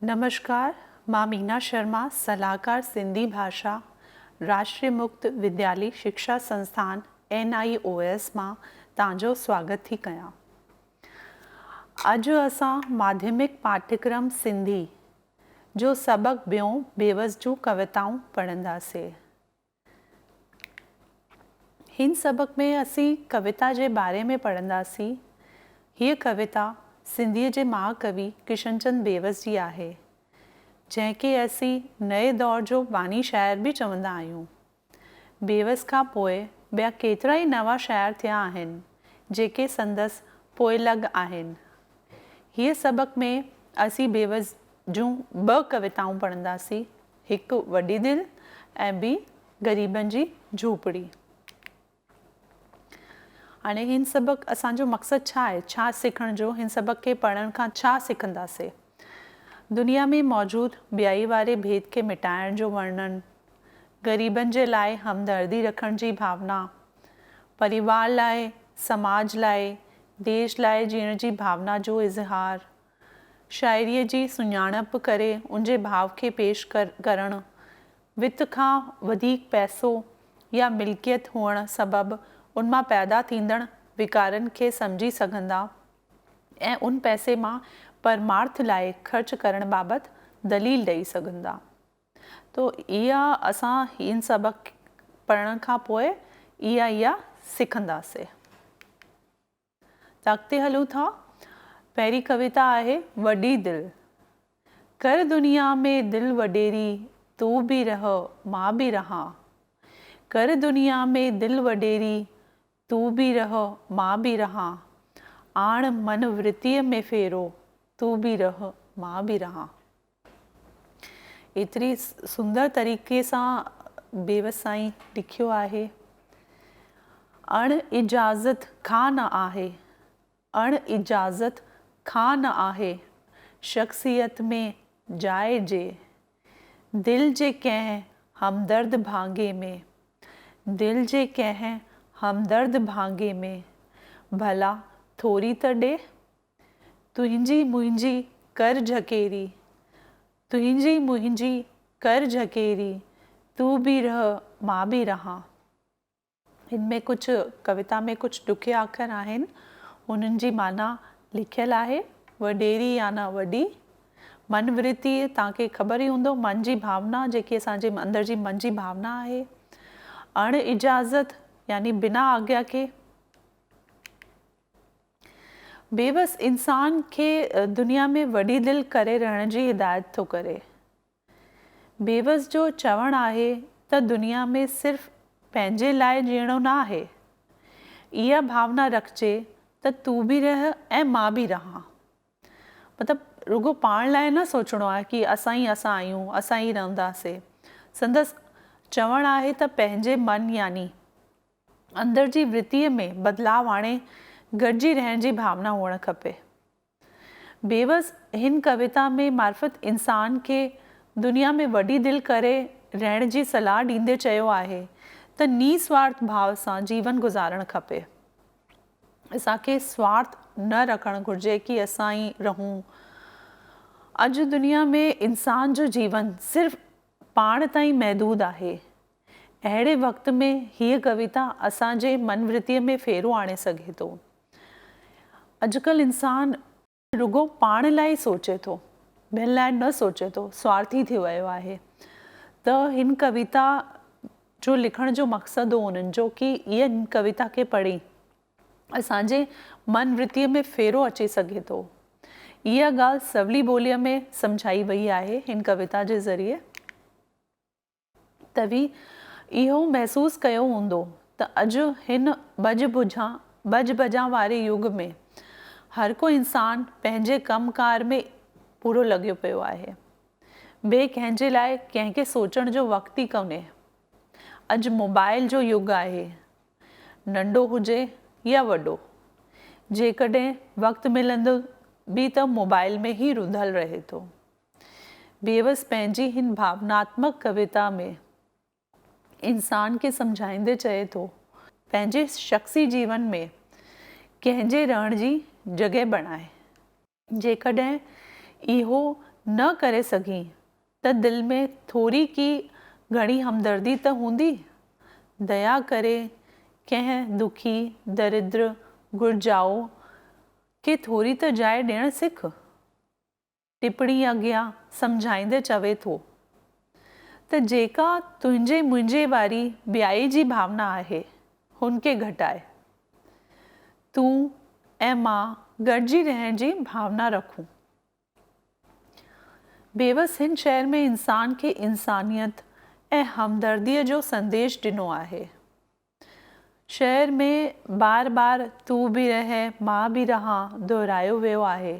नमस्कार, मां मीना शर्मा, सलाहकार सिंधी भाषा, राष्ट्रीय मुक्त विद्यालय शिक्षा संस्थान NIOS मां तव्हांजो स्वागत थी कयां। अॼु असां माध्यमिक पाठ्यक्रम सिंधी जो सबक ॿियों बेवस जूं कविताऊं पढ़ंदासीं। हिन सबक में असीं कविता जे बारे में पढ़ंदासीं। हीअ कविता सिंधीअ जे महाकवि किशनचंद बेवस जी आहे, जंहिंखे असीं नए दौर जो बानी शाइर बि चवंदा आहियूं। बेवस खां पोइ ॿिया केतिरा ई नवां शाइर थिया आहिनि, जेके संदसि पोइलॻ आहिनि। हीअ सबक में असीं बेवस जूं 2 कविताऊं पढ़ंदासीं, हिकु वॾी दिलि ऐं ॿी ग़रीबनि जी झूपड़ी। हाणे हिन सबक असांजो मक़सदु छा आहे, छा सिखण जो, हिन सबक खे पढ़ण खां छा सिखंदासीं। दुनिया में मौजूदु ॿियाई वारे भेद खे मिटाइण जो वर्णन, ग़रीबनि जे लाइ हमदर्दी रखण जी भावना, परिवार लाइ, समाज लाइ, देश लाइ जीअण जी भावना जो इज़हार, शाइरीअ जी सुञाणप करे उनजे भाव खे पेश करणु, वित खां वधीक पैसो या मिल्कियत हुअण सबबि उन मां पैदा थींदड़ विकारनि खे सम्झी सघंदा ऐं उन पैसे मां परमार्थ लाइ ख़र्च करण बाबति दलील ॾेई सघंदा। तो इहा असां हिन सबक पढ़ण खां पोइ इहा सिखंदासीं। त अॻिते हलूं था। पहिरीं कविता आहे वॾी दिलि। कर दुनिया में दिलि वॾेरी, तू बि रह मां बि रहां। कर दुनिया में दिलि वॾेरी, तू बि रह मां बि रहां। आण मन वृत्तीअ में फेरो, तू बि रह मां बि रहां। एतिरी सुंदर तरीक़े सां बेवस साईं लिखियो आहे। अण इजाज़त खां न आहे, अण इजाज़त खां न आहे, शख़्सियत में जाइ जे, दिल जे कंहिं हमदर्द भांगे में, दिल जे कंहिं हमदर्द भांगे में, भला थोरी त ॾे। तुंहिंजी मुंहिंजी कर झकेरी, तुंहिंजी मुंहिंजी कर झकेरी, तू बि रह मां बि रहां। हिनमें कुझु कविता में कुझु ॾुखिया अखर आहिनि, उन्हनि जी माना लिखियल आहे। वॾेरी याना वॾी, मन वृत्ति तव्हांखे ख़बर ई हूंदो, मन जी भावना, जेकी असांजे अंदर जी मन जी भावना आहे। अण इजाज़त यानी बिना आज्ञा के। बेवस इंसान खे दुनिया में वॾी दिलि करे रहण जी हिदायत थो करे। बेवस जो चवणु आहे त दुनिया में सिर्फ़ु पंहिंजे लाइ जीअणो न आहे। इहा भावना रखिजे त तू बि रह ऐं मां बि रहां। मतिलबु रुगो पाण लाइ न सोचणो आहे कि असां आहियूं, असां ई रहंदासीं। संदसि चवणु आहे त पंहिंजे मन यानी अंदर जी वृत्तीअ में बदलाव आणे गॾिजी रहण जी भावना हुअणु खपे। बेवस हिन कविता में मार्फत इंसान खे दुनिया में वॾी दिलि करे रहण जी सलाह ॾींदे चयो आहे त निस्वार्थ भाव सां जीवन गुज़ारणु खपे। असांखे स्वार्थ न रखणु घुरिजे कि असां ई रहूं। अॼु दुनिया में इंसान जो जीवन सिर्फ़ु पाण ताईं महदूद आहे। अहिड़े वक़्त में हीअ कविता असांजे मनवृत्तीअ में फेरो आणे सघे थो। अॼुकल्ह इंसान रुगो पाण लाइ सोचे थो, ॿियनि लाइ न सोचे थो, स्वार्थी थी वियो आहे। त हिन कविता जो लिखण जो मक़सदु हो उन्हनि जो कि इहा कविता खे पढ़ी असांजे मनवृत्तीअ में फेरो अची सघे थो। इहा ॻाल्हि सवली ॿोलीअ में सम्झाई वई आहे हिन कविता जे ज़रिए। तव्हीं इहो महसूसु कयो हूंदो त अॼु हिन भॼ भॼां वारे युग में हर को इंसान पंहिंजे कमकार में पूरो लॻियो पियो आहे। ॿिए कंहिंजे लाइ कंहिंखे सोचण जो वक़्तु ई कोन्हे। अॼु मोबाइल जो युग आहे, नंढो हुजे या वॾो, जेकॾहिं वक़्तु मिलंदो बि त मोबाइल में ई रुधल रहे थो। बेवस पंहिंजी हिन भावनात्मक कविता में इंसान खे सम्झाईंदे चए थो पंहिंजे शख़्सी जीवन में कंहिंजे रहण जी जॻह बणाए। जेकॾहिं इहो न करे सघीं त दिलि में थोरी की घणी हमदर्दी त हूंदी। दया करे कंहिं दुखी, दरिद्र, घुर्जाऊ खे थोरी त जाइ ॾियणु सिख। टिप्पणी अॻियां सम्झाईंदे चवे थो त जेका तुंहिंजे मुंहिंजे वारी ॿियाई जी भावना आहे हुनखे घटाए। तूं ऐं मां गॾिजी रहण जी भावना रखूं। बेवस हिन शहर में इंसान खे इंसानियत ऐं हमदर्दीअ जो संदेश ॾिनो आहे। शहर में बार बार तू बि रहे मां बि रहां दोहरायो वियो आहे,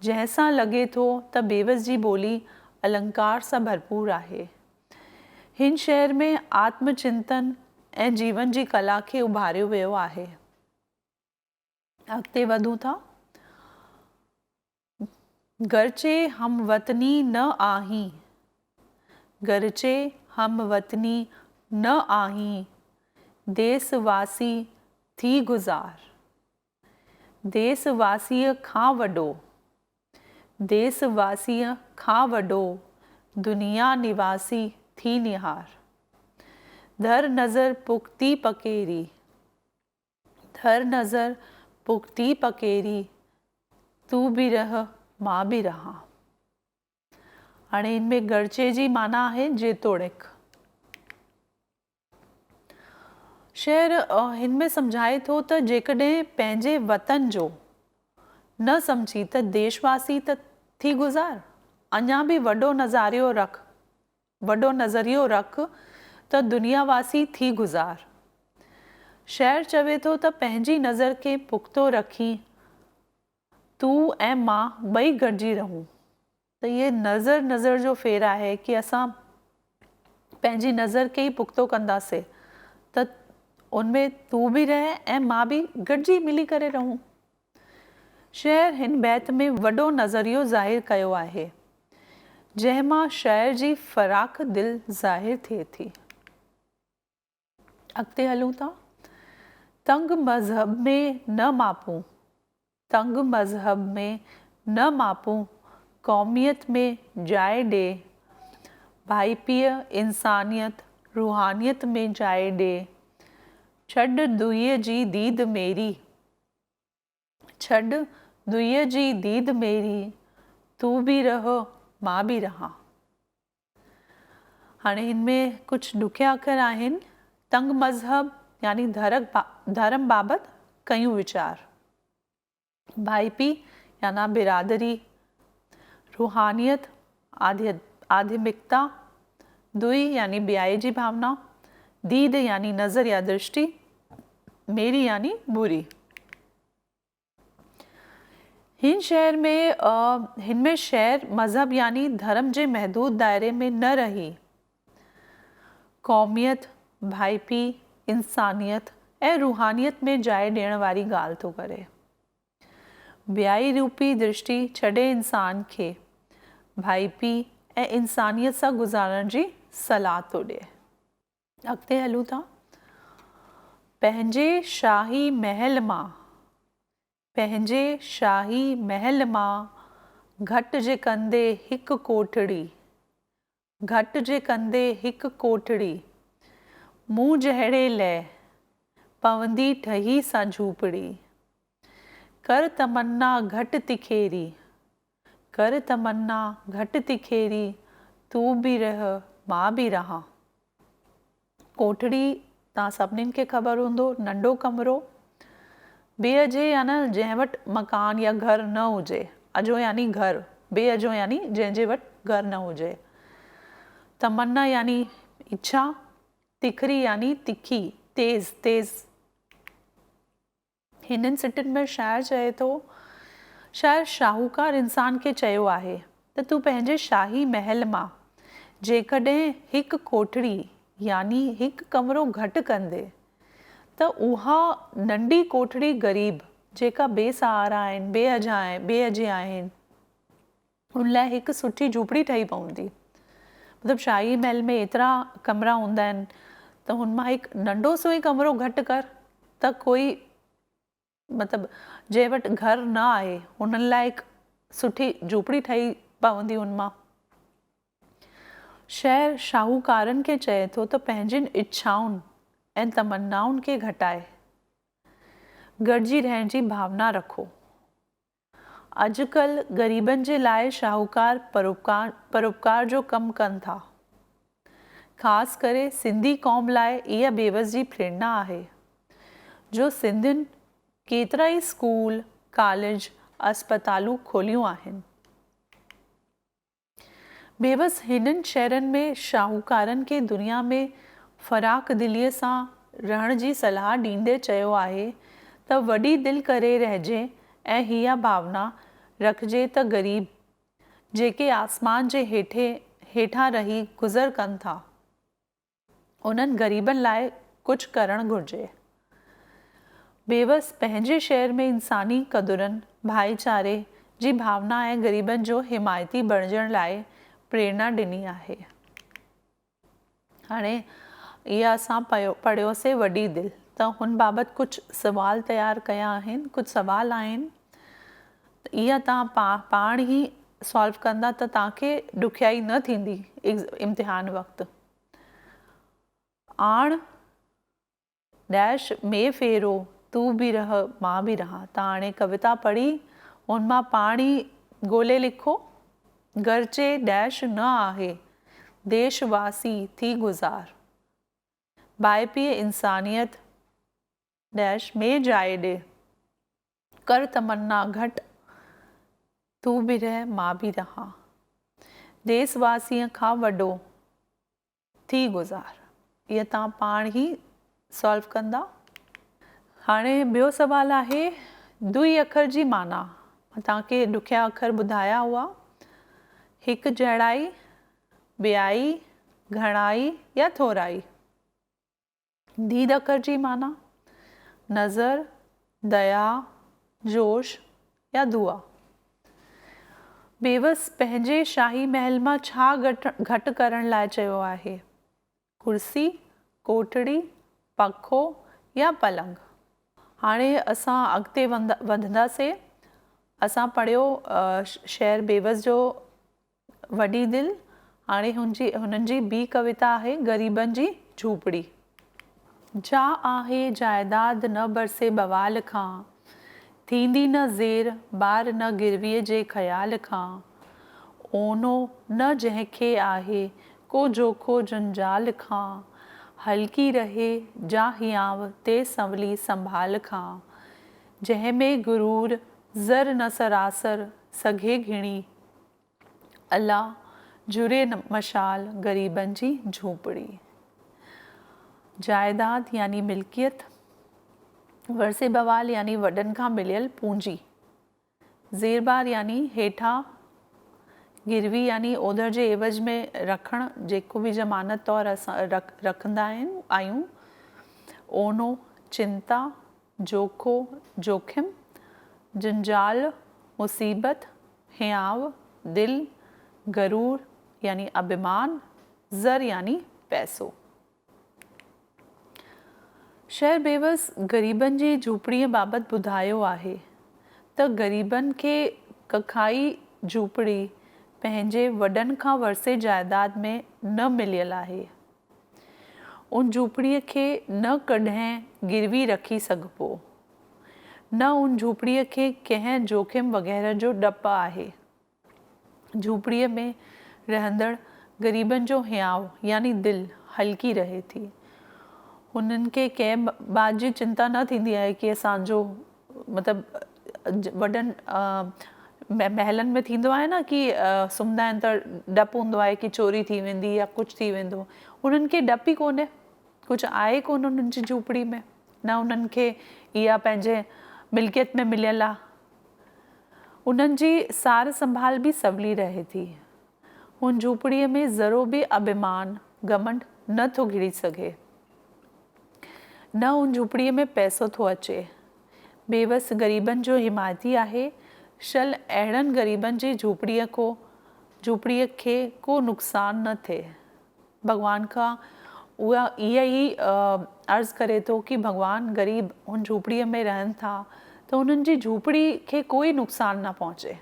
जंहिंसां लॻे थो त बेवस जी ॿोली अलंकार सां भरपूर आहे। हिन शहर में आत्मचिंतन ऐं जीवन जी कला खे उभारियो वियो आहे। अॻिते वधूं था। गरचे हम वतनी न आहीं, गरचे हम वतनी न आहीं, देसवासी थी गुज़ार। देसवासीअ खां वॾो, देसवासीअ खां वॾो दुनिया निवासी थी निहार। दर नज़र पुख़्ती पकेरी, दर नज़र पुख़्ती पकेरी, तू बि रह मां बि रहां। हाणे इनमें गरचे जी माना आहे जेतोणीक। शेर हिन में सम्झाए थो त जेकॾहिं पंहिंजे वतन जो न सम्झी त देशवासी त थी गुज़ार। अञा बि वॾो नज़ारियो रख, वॾो नज़रियो रख त दुनियावासी थी गुज़ार। शेर चवे थो त पंहिंजी नज़र खे पुख़्तो रखी तूं ऐं मां ॿई गॾिजी रहूं। त इहे नज़र जो फेर आहे कि असां पंहिंजी नज़र खे ई पुख़्तो कंदासीं त उनमें तू बि रहे ऐं मां बि गॾिजी मिली करे रहूं। शेर हिन बैत में वॾो नज़रियो ज़ाहिर कयो आहे, जंहिंमां शाइर जी फ़राख़ दिल ज़ाहिर थिए थी। अॻिते हलूं था। तंग मज़हब में न मापूं, तंग मज़हब में न मापूं, क़ौमियत में जाइ ॾे, भाई पीअ इंसानियत रूहानियत में जाइ ॾे। छॾ दुईअ जी दीद मेरी, छॾ दुईअ जी दीद मेरी, तू बि रह मां बि रहां। हाणे हिन में कुझु ॾुखिया अखर आहिनि। तंग मज़हब यानी धर्म बाबति कयूं वीचार। भाई पी यानी बिरादरी, रूहानियत आध्यात्मिकता, दुई यानी ॿियाई जी भावना, दीद यानी नज़र या दृष्टि, मेरी यानी बुरी। हिन शहर में हिन में शहर मज़हब यानी धर्म जे महदूद दायरे में न रही क़ौमियत, भाई पी, इंसानियत ऐं रूहानियत में जाइ ॾियण वारी ॻाल्हि थो करे। ॿियाई रूपी दृष्टि छॾे इंसान खे भाई पी ऐं इंसानियत सां गुज़ारण जी सलाह थो ॾिए। अॻिते हलूं था। पंहिंजे शाही महल मां, पंहिंजे शाही महल मां घट जे कंदे हिकु कोठड़ी, घट जे कंदे हिकु कोठड़ी, मूं जहिड़े लाइ पवंदी ठही सां झूपड़ी। कर तमन्ना घटि तिखेरी, कर तमन्ना घटि तिखेरी, तू बि रह मां बि रहां। कोठड़ी तव्हां सभिनीनि खे ख़बर हूंदो, नंढो कमिरो। बेअजे यानी जंहिं वटि मकान या घर न हुजे, अजो यानी घर, बेअजो यानी जंहिंजे वटि घर न हुजे। तमन्ना यानी इच्छा, तिखरी यानी तिखी, तेज़ तेज़। हिननि सिटनि में शाइर चए थो, शाइर शाहूकार इंसान खे चयो आहे त तूं पंहिंजे शाही महल मां जेकॾहिं हिकु कोठड़ी यानी हिकु कमिरो घटि कंदे त उहा नंढी कोठड़ी ग़रीब जेका बेसहारा आहिनि, बेअजे आहिनि, उन लाइ हिकु सुठी झूपड़ी ठही पवंदी। मतिलबु शाही महल में एतिरा कमरा हूंदा आहिनि त हुन मां हिकु नंढो सो ई कमिरो घटि कर त कोई मतिलबु जंहिं वटि घर न आहे हुननि लाइ हिकु सुठी झूपड़ी ठही पवंदी उन मां। शहर शाहूकारनि खे चए थो त पंहिंजियुनि इच्छाउनि ऐं तमन्नाउनि खे घटाए गॾिजी रहण जी भावना रखो। अॼुकल्ह ग़रीबनि जे लाइ शाहूकार परोपकार जो कमु कनि था। ख़ासि करे सिंधी क़ौम लाइ इहा बेवस जी प्रेरणा आहे जो सिंधियुनि केतिरा ई स्कूल, कॉलेज, अस्पतालूं खोलियूं आहिनि। बेवस हिननि शहरनि में शाहूकारनि खे दुनिया में फ़राख़ दिलीअ सां रहण जी सलाह ॾींदे चयो आहे त वॾी दिलि करे रहिजे ऐं हीअ भावना रखिजे त ग़रीब जेके आसमान जे हेठां रही गुज़र कनि था उन्हनि ग़रीबनि लाइ कुझु करणु घुरिजे। बेवस पंहिंजे शहर में इंसानी क़दुरनि, भाईचारे जी भावना ऐं ग़रीबनि जो हिमायती बणिजण लाइ प्रेरणा ॾिनी आहे। हाणे इहा असां पढ़ियोसीं वॾी दिलि, त हुन बाबति कुझु सवाल तयारु कया आहिनि। कुझु सवाल आहिनि इहा तव्हां पाण ई सॉल्व कंदा त तव्हांखे ॾुखियाई न थींदी इम्तिहान वक़्तु। आण डैश में फेरो तू बि रह मां बि रहां। तव्हां हाणे कविता पढ़ी उन मां पाण ई ॻोल्हे लिखो। घरचे डैश न आहे देशवासी थी गुज़ार। बाइपीअ इंसानियत डैश में जाइ ॾे कर तमन्ना घटि तू बि रह मां बि रहां। देशवासीअ खां वॾो थी गुज़ार। इहा तव्हां पाण ई सॉल्व कंदा। हाणे ॿियो सवाल आहे दुई अखर जी माना। तव्हांखे ॾुखिया अखर ॿुधाया हुआ। हिकु जहिड़ाई, ॿियाई, घणाई या थोराई। दीद अखर जी माना नज़र, दया, जोश या दुआ। बेवस पंहिंजे शाही महल मां छा घटि करण लाइ चयो आहे? कुर्सी, कोठड़ी, पखो या पलंग। हाणे असां अॻिते वधंदासीं। असां पढ़ियो शहर बेवस जो वॾी दिलि। हाणे हुननि जी ॿी कविता आहे ग़रीबनि जी झूपड़ी। जा आहे जाइदाद न बरसे बवाल खां, थींदी न ज़ेर ॿार न गिरवीअ जे ख़्याल खां। ओनो न जंहिंखे आहे को जोखो जंजाल खां, हल्की रहे जा हियांव ते संवली संभाल खां। जंहिंमें गुरूर ज़र न सरासर सघे घिणी, अला जुरे मशाल ग़रीबनि जी झूपड़ी। जाइदाद यानी मिल्कियत, वरसे बवाल यानी वॾनि खां मिलियल पूंजी, ज़ेरबार यानी हेठां, गिरवी यानी ओधर जे एवज में रखणु जेको बि ज़मानत तौरु असां रखंदा आहियूं। ओनो चिंता, जोखो जोखिम, जंजाल मुसीबत, हियांव दिल, गरूर यानी अभिमान, ज़र यानी पैसो। शहर बेवस ग़रीबनि जी झूपड़ीअ बाबति ॿुधायो आहे त ग़रीबनि खे कखाई झूपड़ी पंहिंजे वॾनि खां वरसे जाइदाद में न मिलियल आहे। उन झूपड़ीअ खे न कॾहिं गिरवी रखी सघिबो, न उन झूपड़ीअ खे कंहिं जोखिम वग़ैरह जो डपु आहे। झूपड़ीअ में रहंदड़ ग़रीबनि जो हियांव यानी दिलि हल्की रहे थी। हुननि खे कंहिं बात जी चिंता न थींदी आहे कि असांजो मतिलबु वॾनि महलनि में थींदो आहे न कि सुम्हंदा आहिनि त डपु हूंदो आहे कि चोरी थी वेंदी या कुझु थी वेंदो। उन्हनि खे डपु ई कोन्हे, कुझु आहे कोन उन्हनि जी झूपड़ी में, न उन्हनि खे इहा पंहिंजे मिल्कियत में मिलियल आहे। उन्हनि जी सार संभाल बि सवली रहे थी। हुन झूपड़ीअ में ज़रो बि अभिमान घमंड नथो घिड़ी सघे, न उन झूपड़ीअ में पैसो थो अचे। बेवस ग़रीबनि जो हिमायती आहे। शल अहिड़नि ग़रीबनि जी झूपड़ीअ खे को नुक़सान न थिए। भॻवान खां इहा ई अर्ज़ु करे थो कि भॻवान ग़रीब हुन झूपड़ीअ में रहनि था त उन्हनि जी झूपड़ी खे कोई नुक़सान न पहुचे।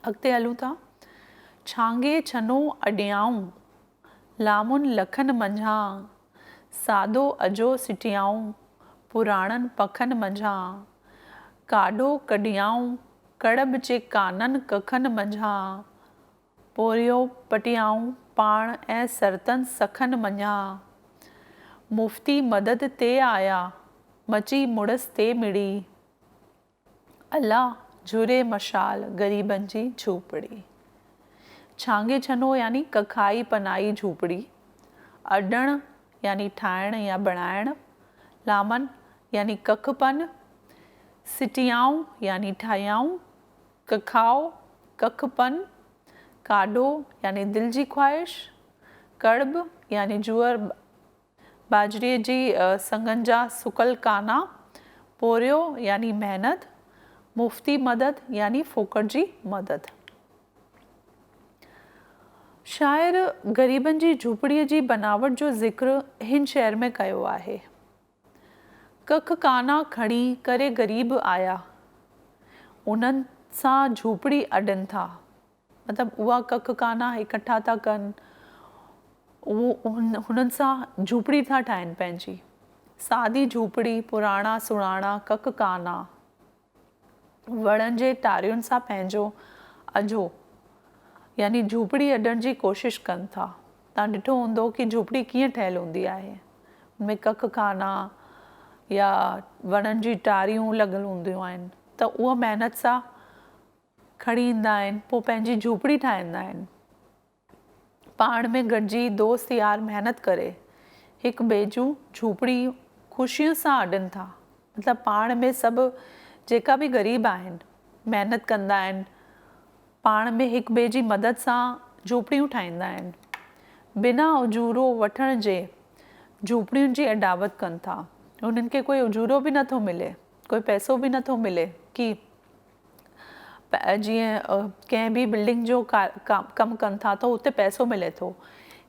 अॻिते हलूं था। छांगे छनो अॾियाऊं लामुन लखन मंझां, सादो अजो सिटियाऊं पुराणनि पखनि मंझां, काॾो कढियाऊं कड़ब जे काननि कखनि मंझां, पोरियो पटियाऊं पाण ऐं सरतनि सखनि मंझां, मुफ़्ती मदद ते आया मची मुड़स ते मिड़ी, अल्लाह झुरे मशाल ग़रीबनि जी झूपड़ी। छांगे छनो यानी कखाई पनाई झूपड़ी, अॾण यानी ठाहिण या बणाइण, लामन यानी कखपन, सिटियाऊं यानी ठाहियाऊं, कखाओ कखपन, काॾो यानी दिल जी ख्वाहिश, कड़ब यानी जुअर बाजरीअ जी सङनि जा सुकल काना, पोरियो यानी महिनत, मुफ़्ती मदद यानी फ़ोकट जी मदद। शाइर ग़रीबनि जी झूपड़ीअ जी बनावट जो ज़िक्र हिन शेर में कयो आहे। कख काना खणी करे ग़रीब आया, उन्हनि सां झूपड़ी अॾनि था, मतिलबु उहा कख काना इकट्ठा था कनि, हुननि सां झूपड़ी था ठाहिनि पंहिंजी। सादी झूपड़ी, पुराणा सुराणा कख काना, वणनि जे टारियुनि सां पंहिंजो अझो यानी झूपड़ी अॾण जी कोशिशि कनि था। तव्हां ॾिठो हूंदो कि झूपड़ी कीअं ठहियलु हूंदी आहे, उनमें कख काना या वणनि जी टारियूं लॻल हूंदियूं आहिनि, त उहा महिनत सां खणी ईंदा आहिनि, पोइ पंहिंजी झूपड़ी ठाहींदा आहिनि। पाण में गॾिजी दोस्त यार महिनत करे हिकु ॿिए जूं झूपड़ी ख़ुशीअ सां अॾनि था। मतिलबु पाण में सभु जेका बि ग़रीब आहिनि महिनत कंदा आहिनि, पाण में हिकु ॿिए जी मदद सां झूपड़ियूं ठाहींदा आहिनि। बिना उजूरो वठण जे झूपड़ियुनि जी अॾावत कनि था। उन्हनि खे कोई उजूरो बि नथो मिले, कोई पैसो बि नथो मिले कि जीअं कंहिं बि बिल्डिंग जो कमु कनि था त उते पैसो मिले थो।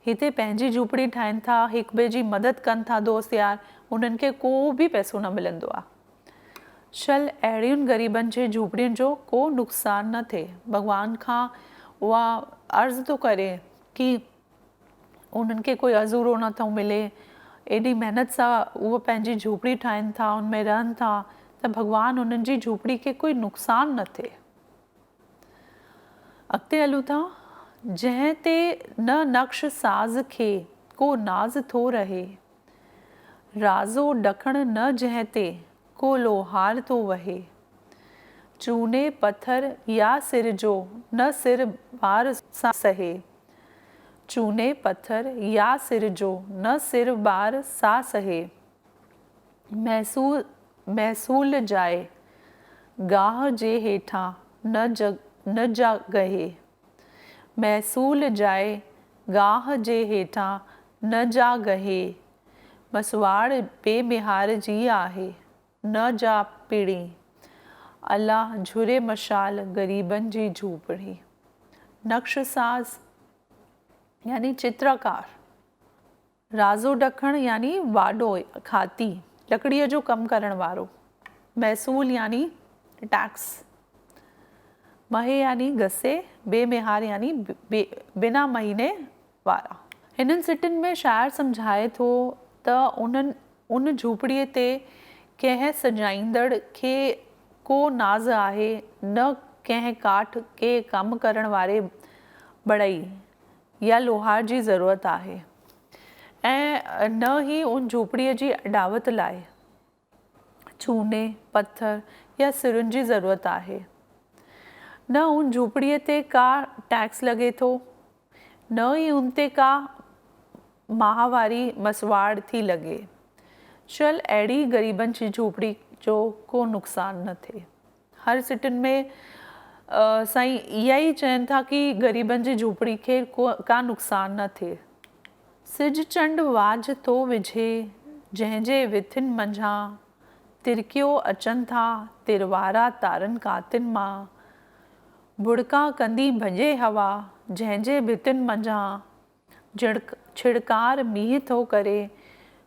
हिते पंहिंजी झूपड़ी ठाहिनि था, हिकु ॿिए जी मदद कनि था दोस्त यार, उन्हनि खे को बि पैसो न मिलंदो आहे। चल अहिड़ियुनि ग़रीबनि जे झूपड़ियुनि जो को नुक़सानु न थिए। भॻवान खां उहा अर्ज़ु थो करे कि उन्हनि खे कोई अज़ूरो नथो मिले, एॾी महिनत सां उहे पंहिंजी झूपड़ी ठाहिनि था, उनमें रहनि था, त भॻवानु उन्हनि जी झूपड़ी खे कोई नुक़सानु न थिए। अॻिते हलूं था। जंहिं ते न नक्श साज़ खे को नाज़ थो रहे, राज़ो ॾखण न जंहिं ते को लोहार थो वहे, चूने पत्थर या सिर जो न सिर बार सां सहे, चूने पत्थर या सिर जो न सिर बार सां सहे, महसूल जाए गाह जे हेठां न जागहे, महसूल जाए गाह जे हेठां न जागहे, मसवाड़ बेमिहार जी आहे न जा पीड़ी, अल्लाह झुरे मशाल ग़रीबनि जी झूपड़ी। नक्शसाज़ यानी चित्रकार, राज़ो ॾखण यानी वाॾो खाती लकड़ीअ जो कमु करण वारो, महसूल यानी टैक्स, महे यानी घसे, बेमिहार यानी बिना महीने वारा। हिननि सिटियुनि में शाइर सम्झाए थो त उन झूपड़ीअ ते कंहिं सजाईंदड़ खे को नाज़ आहे, न कंहिं काठ के कमु करण वारे बढ़ई या लोहार जी ज़रूरत आहे, ऐं न ही उन झूपड़ीअ जी अॾावत लाइ चूने पत्थर या सिरुनि जी ज़रूरत आहे। न उन झूपड़ीअ ते का टैक्स लॻे थो, न ई उन ते का माहवारी मसवाड़ थी लॻे। चल अहिड़ी ग़रीबनि जी झूपड़ी जो को नुक़सानु न थिए। हर सिटियुनि में साईं इहा ई चवनि था कि ग़रीबनि जी झूपड़ी खे का नुक़सानु न थिए। सिज चंड वाज थो विझे जंहिंजे विथिन मंझां, तिरकियो अचनि था तिरवारा तारनि कातिन मां, बुड़का कंदी भॼे हवा जंहिंजे भितिन मंझां, छिड़कार मींहुं थो करे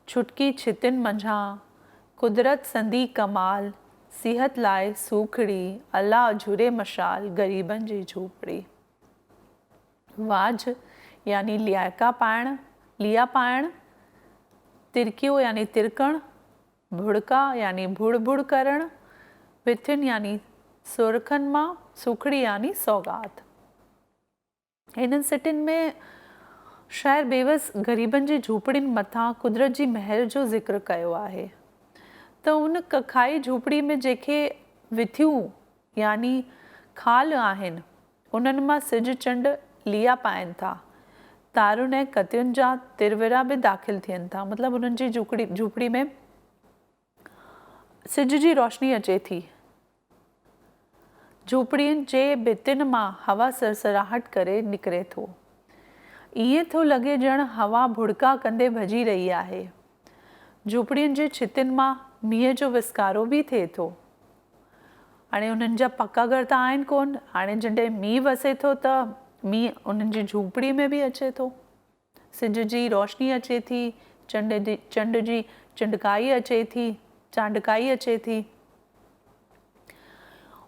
छुटकी छितिन मंझां, कुदरत संदी कमाल सिहत लाइ सूखड़ी, अला झुरे मशाल, ग़रीबनि जी झूपड़ी। वाज यानी लियाका पाइण, लिया पाइण। तिरकियो यानी तिरकण। भुड़का यानी भुड़ भुड़ करण। विथिन यानी सुरखनि मां। सूखड़ी यानी सौगात। हिननि सिटियुनि में शाइर बेवस ग़रीबनि जी झूपड़ियुनि मथां कुदरत जी महर जो ज़िक्र कयो आहे। त उन कखाई झूपड़ी में जेके विथियूं यानी खाल आहिनि उन्हनि मां सिज चंड लिया पाइनि था। तारुनि ऐं कतियुनि जा तिरविरा बि दाख़िल थियनि था। मतिलबु उन्हनि जी झूपड़ी में सिज जी रोशनी अचे थी। झूपड़ियुनि जे भितियुनि मां हवा सरसराहट करे निकिरे थो। ईअं थो लॻे ॼण हवा भुड़का कंदे भॼी रही आहे। झूपड़ियुनि जे छितियुनि मां मींहं जो विस्कारो बि थिए थो। हाणे उन्हनि जा पका घर त आहिनि कोन। हाणे जॾहिं मींहुं वसे थो त मींहुं उन्हनि जी झूपड़ी में बि अचे थो। सिज जी रोशनी अचे थी। चंड जी चिंडकाई अचे थी, चांडकाई अचे थी।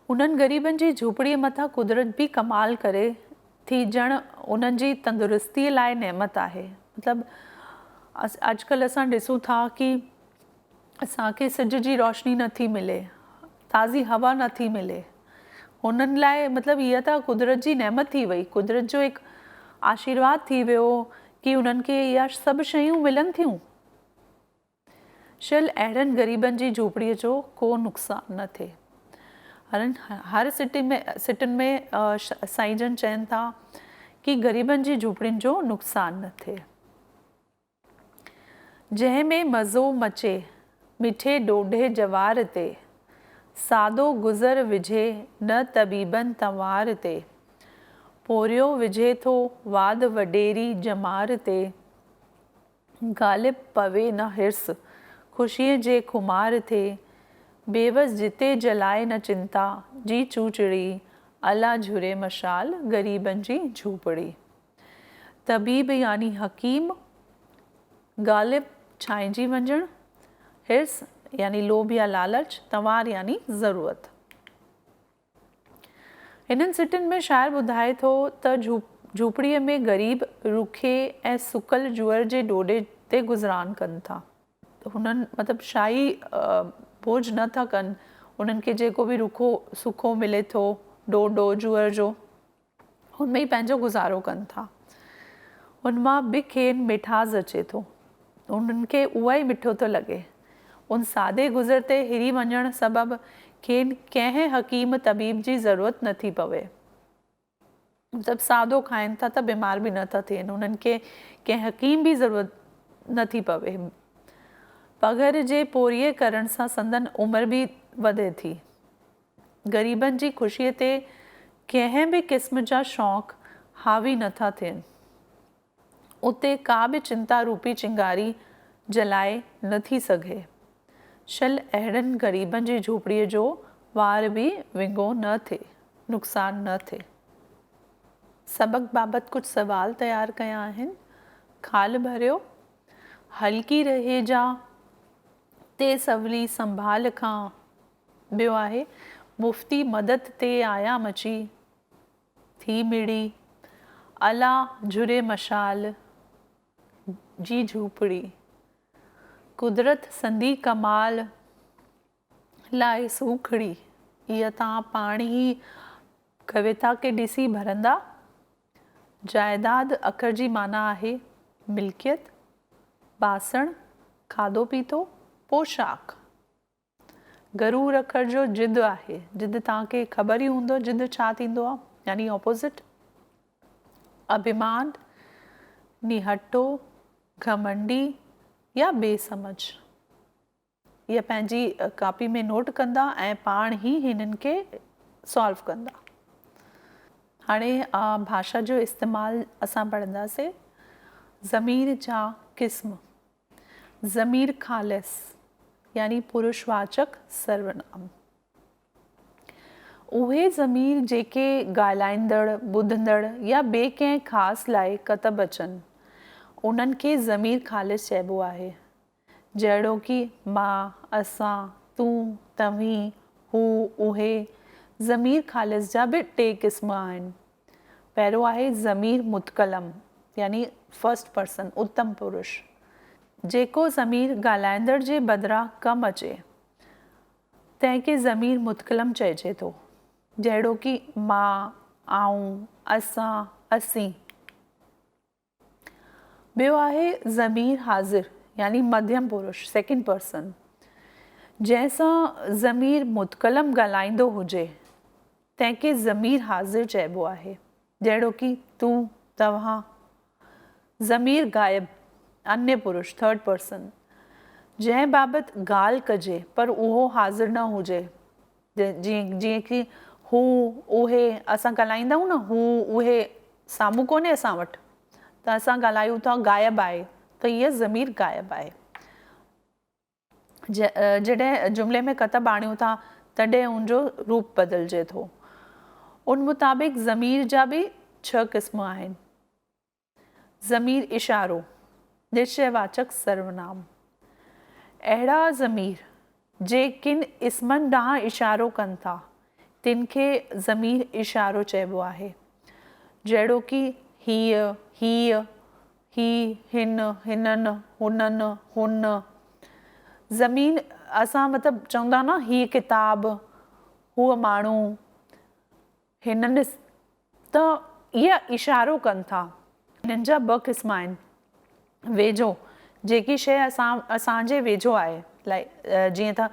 उन्हनि ग़रीबनि जी झूपड़ीअ मथां कुदरत बि कमाल करे थी, ॼण उन्हनि जी तंदुरुस्तीअ लाइ नेमत आहे। मतिलबु अॼुकल्ह असां ॾिसूं था कि असांखे सिज जी रोशनी नथी मिले, ताज़ी हवा नथी मिले। उन्हनि लाइ मतिलबु इहा त कुदरत जी नेमत थी वई, कुदरत जो हिकु आशीर्वाद थी वियो कि उन्हनि खे इहा सभु शयूं मिलनि थियूं। शल अहिड़नि ग़रीबनि जी झूपड़ीअ जो को नुक़सानु न थिए। हर सिटियुनि में साईं जन चवनि था कि ग़रीबनि जी झूपड़ियुनि जो नुक़सानु न थिए। जंहिं में मज़ो मचे मिठे ॾोढे जवार ते, सादो गुज़र विझे न तबीबनि तंवार ते, पोरियो विझे थो वाद वॾेरी जमार ते, ग़ालिब पवे न हिर्स ख़ुशीअ जे खुमार ते, बेवस जिते जलाए न चिंता जी चूचड़ी, अला झुरे मशाल, ग़रीबनि जी झूपड़ी। तबीब यानी हकीम, ग़ालिब छांइजी वञणु, हिर्स यानी लोभ या लालच, तंवार यानी ज़रूरत। हिननि सिटियुनि में शाइर ॿुधाए थो त झूपड़ीअ में ग़रीब रुखे ऐं सुकल जूअर जे ॾोढे ते गुज़रान कनि था। हुननि मतिलबु शाही बोझ न था कनि। उन्हनि खे जेको बि रुखो सुखो मिले थो ॾोढो जूअर जो, हुन में ई पंहिंजो गुज़ारो कनि था। उन मां बि खेनि मिठास अचे थो। उन्हनि खे उहा ई मिठो थो लॻे। उन सादे गुज़र ते हिरी वञणु सबबि खेनि कंहिं हकीम तबीब जी ज़रूरत नथी पवे। मतिलबु सादो खाइनि था त बीमार बि नथा थियनि। उन्हनि खे कंहिं हकीम बि ज़रूरत नथी पवे। पघर जे पोरीअ करण सां संदन उमिरि बि वधे थी। ग़रीबनि जी ख़ुशीअ ते कंहिं बि क़िस्म जा शौक़ हावी नथा थियनि। उते का बि चिंता रूपी चिंगारी जलाए नथी सघे। शल अहिड़नि ग़रीबनि जी झूपड़ीअ जो वार बि विंगो न थिए, नुक़सानु न थिए। सबक़ बाबति कुझु सवाल तयारु कया आहिनि। खाल भरियो। हल्की रहे जा ते सवली संभाल खां। ॿियो आहे मुफ़्ती मदद ते आया मची थी मिड़ी। अला झुरे मशाल जी झूपड़ी। कुदरत संदी कमाल लाइ सूखड़ी। इहा तव्हां पाण ई कविता खे ॾिसी भरंदा। जाइदाद अखर जी माना आहे मिल्कियत, बासण, खाधो पीतो, पोशाक। गरूर अखर जो जिद आहे। जिद तव्हांखे ख़बर ई हूंदो जिद छा थींदो आहे, यानी ऑपोज़िट। अभिमान, निहट्टो, घमंडी या बेसमझ। इहा पंहिंजी कापी में नोट कंदा ऐं पाण ई हिननि खे सॉल्व कंदा। हाणे भाषा जो इस्तेमालु असां पढ़ंदासीं। ज़मीर जा क़िस्म। ज़मीर ख़ालिस यानी पुरुषवाचक सर्वनाम। उहे ज़मीर जेके ॻाल्हाईंदड़, ॿुधंदड़ या ॿिए कंहिं ख़ासि लाइ कतब अचनि, उन्हनि खे ज़मीर ख़ालिस चइबो आहे। जहिड़ो कि मां, असां, तूं, तव्हीं, हू, उहे। ज़मीर ख़ालिस जा बि टे क़िस्म आहिनि। पहिरियों आहे ज़मीर मुतकलम यानी फर्स्ट पर्सन उत्तम पुरुष, जेको ज़मीर ॻाल्हाईंदड़ जे बदिरां कमु अचे तंहिंखे ज़मीर मुतकलम चइजे थो, जहिड़ो कि मां, आऊं, असां, असीं। ॿियो आहे ज़मीर हाज़िर यानी मध्यम पुरुष सेकेंड पर्सन, जंहिंसां ज़मीर मुतकलम ॻाल्हाईंदो हुजे तंहिंखे ज़मीर हाज़िर चइबो आहे, जहिड़ो कि तूं, तव्हां। ज़मीर गाइब अन्य पुरुष थर्ड पर्सन, जंहिं बाबति ॻाल्हि कजे पर उहो हाज़िर न हुजे, जीअं कि हू, उहे। असां ॻाल्हाईंदा आहियूं न हू, उहे साम्हूं कोन्हे असां वटि, त असां ॻाल्हायूं था गाइब आहे, त हीअ ज़मीर गाइब आहे। जॾहिं जुमिले में कतब आणियूं था तॾहिं उनजो रूप बदिलजे थो। उन मुताबिक़ ज़मीर जा बि 6 क़िस्म आहिनि। ज़मीर इशारो निश्चयवाचक सर्वनाम, अहिड़ा ज़मीर जे किन इस्मनि ॾांहुं इशारो कनि था तिन खे ज़मीर इशारो चइबो आहे, जहिड़ो कि हीअ, हीअ, ही, हिन, हिननि, हुननि, हुन। ज़मीन असां मतिलबु चवंदा न हीअ किताब, हूअ माण्हू, हिननि, त इहा इशारो कनि था। हिननि जा 2 क़िस्म आहिनि, वेझो जेकी शइ असांजे वेझो आहे, जीअं त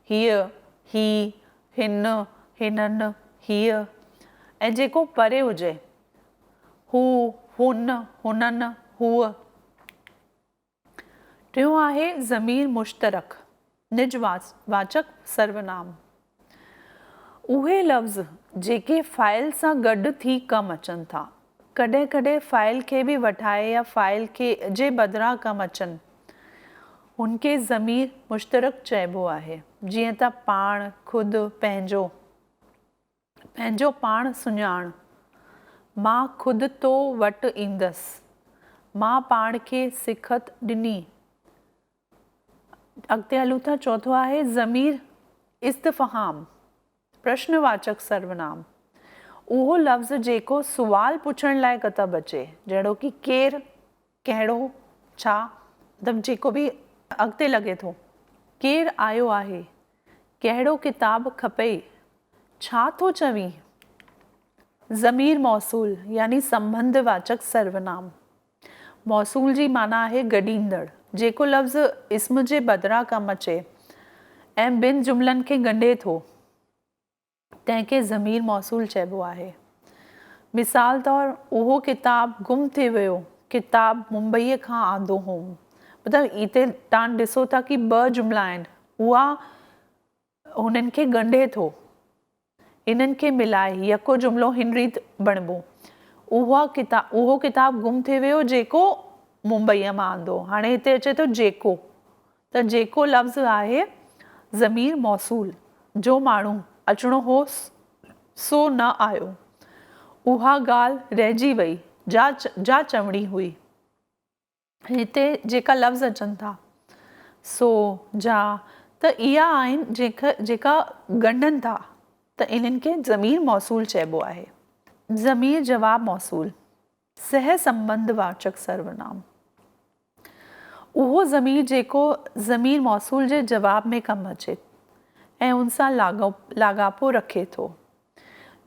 हीअ, ही, हिन, हिननि, हीअ। ऐं जेको परे हुजे हू, हुन, हुननि, हूअ। टियों आहे ज़मीर मुश्तरक निजवाचक सर्वनाम, उहे लफ़्ज़ जेके फ़ाइल सां गॾु थी कमु अचनि था, कॾहिं कॾहिं फ़ाइल खे बि वठाए या फ़ाइल जे बदिरां कमु अचनि, हुनखे ज़मीर मुश्तरक चइबो आहे। जीअं त पाण, ख़ुदि, पंहिंजो। पंहिंजो पाण सुञाण, मां ख़ुदि तो वटि ईंदसि, मां पाण खे सिखत ॾिनी। अॻिते हलूं था, चौथो आहे ज़मीर इस्तफ़हाम प्रश्नवाचक सर्वनाम, उहो लफ़्ज़ जेको सुवाल पुछण लाइ कतब अचे, जहिड़ो कि केरु, कहिड़ो, छा, मतिलबु जेको बि अॻिते लॻे थो। केरु आयो आहे, कहिड़ो किताब खपे, छा थो चवीं। ज़मीर मौसूल यानी संबंधवाचक सर्वनाम, मौसूल जी माना आहे गॾींदड़, जेको लफ़्ज़ इस्म जे बदिरां कमु अचे ऐं ॿिनि जुमिलनि खे ॻंढे थो तंहिंखे ज़मीर मौसूल चइबो आहे। मिसाल तौरु, उहो किताब गुम थी वियो, किताब मुंबईअ खां आंदो हुउमि। मतिलबु हिते तव्हां ॾिसो था कि 2 जुमिला आहिनि, उहा हुननि खे ॻंढे थो, इन्हनि खे मिलाए यको जुमिलो हिन रीति बणिबो, उहो किताब गुम थी वियो जेको मुंबईअ मां आंदो। हाणे हिते अचे थो जेको, त जेको लफ़्ज़ आहे ज़मीर मौसूल, जो माण्हू अचिणो हो सो न आयो, उहा ॻाल्हि रहिजी वई, जा चवणी हुई। हिते जेका लफ़्ज़ अचनि था सो, जा, त इहा आहिनि जेका ॻंढनि था, त इन्हनि खे ज़मीर मौसूल चइबो आहे। ज़मीर जवाब मौसूल सह संबंधवाचक सर्वनाम, उहो ज़मीर जेको ज़मीर मौसूल जे जवाब में कमु अचे ऐं उन सां लाॻापो रखे थो।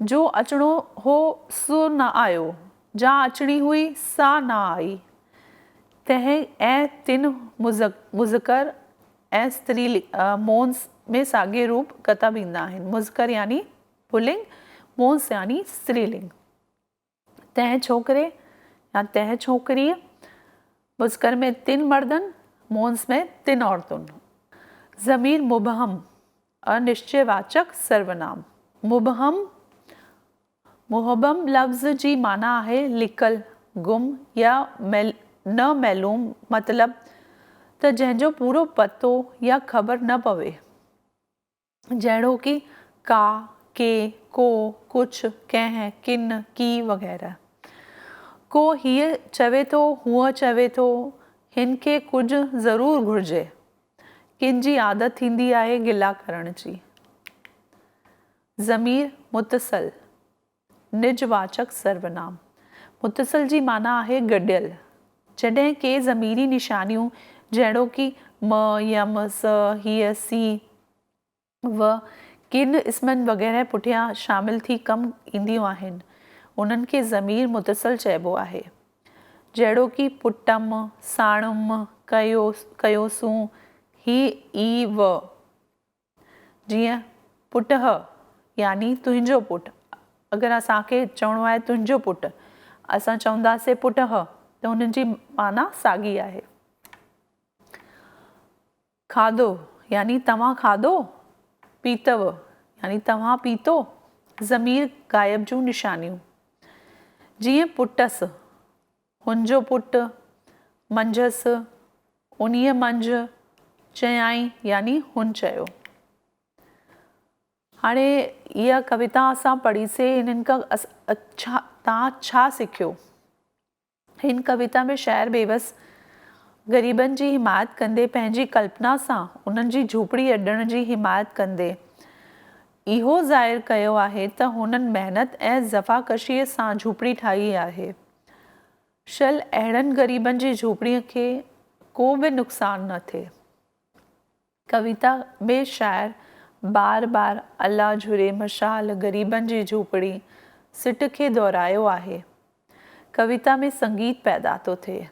जो अचिणो हो सो न आयो, जा अचणी हुई सा न आई। तंहिं ऐं तिन मुज़कर ऐं स्त्रीलिंग मोन्स में साॻे रूप कतब ईंदा आहिनि। मुज़कर यानी पुल्लिंग, मोन्स यानी स्त्रीलिंग। तंहिं छोकिरे या तंहिं छोकिरीअ, मुज़कर में 3 मर्दनि, मोन्स में 3 औरतुनि। ज़मीर मुबहम अनिश्चयवाचक सर्वनाम, मुबहम लफ़्ज़ जी माना आहे लिकल, गुम या न मालूम, मतिलबु त जंहिंजो पूरो पतो या ख़बर न पवे, जहिड़ो कि का, के, को, कुझु, कंहिं, किन, की वग़ैरह। को हीअ चवे थो, हूअ चवे थो, हिन खे कुझु ज़रूरु घुरिजे, किन जी आदत थींदी आहे गिला करण जी। ज़मीर मुतसल, निजवाचक सर्वनाम। मुतसल जी माना आहे गॾियल। जॾहिं के ज़मीरी निशानियूं जहिड़ोकि म, यम, स, हीअ, सी, व किन इस्मनि वग़ैरह पुठियां शामिल थी कमु ईंदियूं आहिनि, उन्हनि खे ज़मीर मुतसल चइबो आहे। जहिड़ोकि पुटम, साणुम, कयोसूं, ही, ई, व। जीअं पुटह यानी तुंहिंजो पुटु। अगरि असांखे चवणो आहे तुंहिंजो पुटु, असां चवंदासीं पुटह, त हुननि जी माना साॻी आहे। खाधो यानी तव्हां खाधो, पीतव यानी तव्हां पीतो, ज़मीर गाइब जूं निशानियूं। जीअं पुटसि, हुनजो पुटु, मंझसि, उन्हीअ मंझि, चयाईं यानी हुन चयो। हाणे इहा कविता असां पढ़ीसीं, हिननि खां तव्हां छा सिखियो? हिन कविता में शाइर बेवस ग़रीबनि जी हिमायत कंदे पंहिंजी कल्पना सां उन्हनि जी झूपड़ी अॾण जी हिमायत कंदे इहो ज़ाहिर कयो आहे त हुननि महिनत ऐं ज़फ़ाकशीअ सां झूपड़ी ठाही आहे। शल अहिड़नि ग़रीबनि जी झूपड़ीअ खे को बि नुक़सानु न थिए। कविता में शाइर बार बार अल्लाह झुरे मशाल ग़रीबनि जी झूपड़ी सिट खे दोहरायो आहे। कविता में संगीत पैदा थो थिए।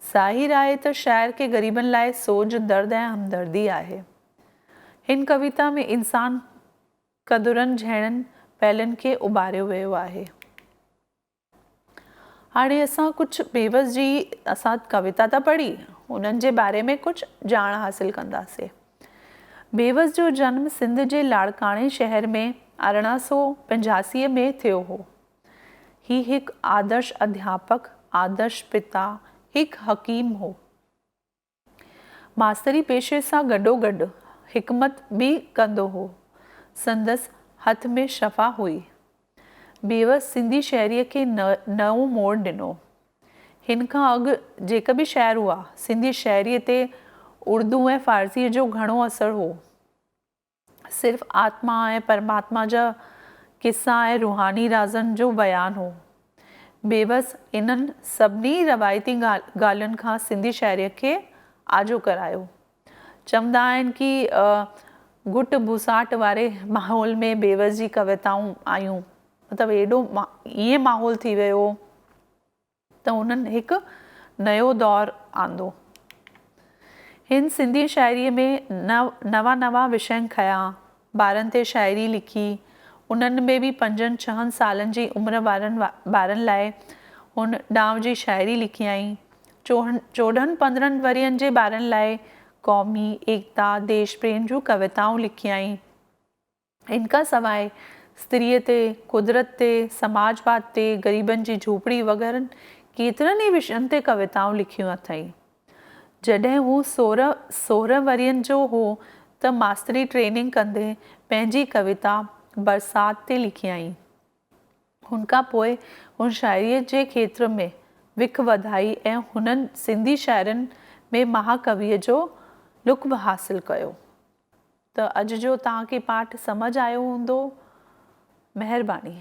ज़ाहिर आहे त शाइर खे ग़रीबनि लाइ सोज, दर्द ऐं हमदर्दी आहे। हिन कविता में इंसान क़दुरनि जहिड़नि पहलुनि खे उभारियो वियो आहे। हाणे असां कुझु बेवस जी कविता था पढ़ी, उन्हनि जे बारे में कुझु ॼाण हासिल कंदासीं। बेवस जो जन्म सिंध जे लाड़काणे शहर में 1885 में थियो हो। ही हिकु आदर्श अध्यापक, आदर्श पिता, हिकु हकीम हो। मास्तरी पेशे सां गॾोगॾु हिकमत बि कंदो हो। संदसि हथ में शफ़ा हुई। बेवस सिंधी शाइरीअ खे नओं मोड़ ॾिनो। हिन खां अॻु जेका बि शाइर हुआ, सिंधी शाइरीअ ते उर्दू ऐं फ़ारसीअ जो घणो असरु हो। सिर्फ़ु आत्मा ऐं परमात्मा जा किस्सा ऐं रूहानी राज़नि जो बयानु हो। बेवस इन्हनि सभिनी रवायती ॻाल्हियुनि खां सिंधी शाइरीअ खे आजो करायो। चवंदा आहिनि कि घुट भुसाट वारे माहौल में बेवस जी कविताऊं आयूं, मतिलबु एॾो ईअं माहौल थी वियो त उन्हनि हिकु नयो दौरु आंदो। हिन सिंधी शाइरीअ में नवां विषय खया, ॿारनि ते शाइरी लिखी। उन्हनि में बि 5-6 सालनि जी उमिरि वारनि ॿारनि लाइ हुन ॾांव जी शाइरी लिखियाईं। 14-15 वरियनि जे ॿारनि लाइ क़ौमी एकता, देश प्रेम जूं कविताऊं लिखियाईं। इन खां सवाइ स्त्रीअ ते, कुदरत ते, समाजवाद ते, ग़रीबनि जी झूपड़ी वग़ैरह केतिरनि ई विषयनि ते कविताऊं लिखियूं अथई। जॾहिं हू 16 वरियनि जो हो त मास्तरी ट्रेनिंग कंदे पंहिंजी कविता बरसात ते लिखियाईं। हुन खां पोइ हुन शाइरीअ जे खेत्र में विख वधाई ऐं हुननि सिंधी शाइरनि में महाकवीअ जो लुक़्ब हासिल कयो। त अॼु जो तव्हांखे पाठ समझ आयो हूंदो। महिरबानी।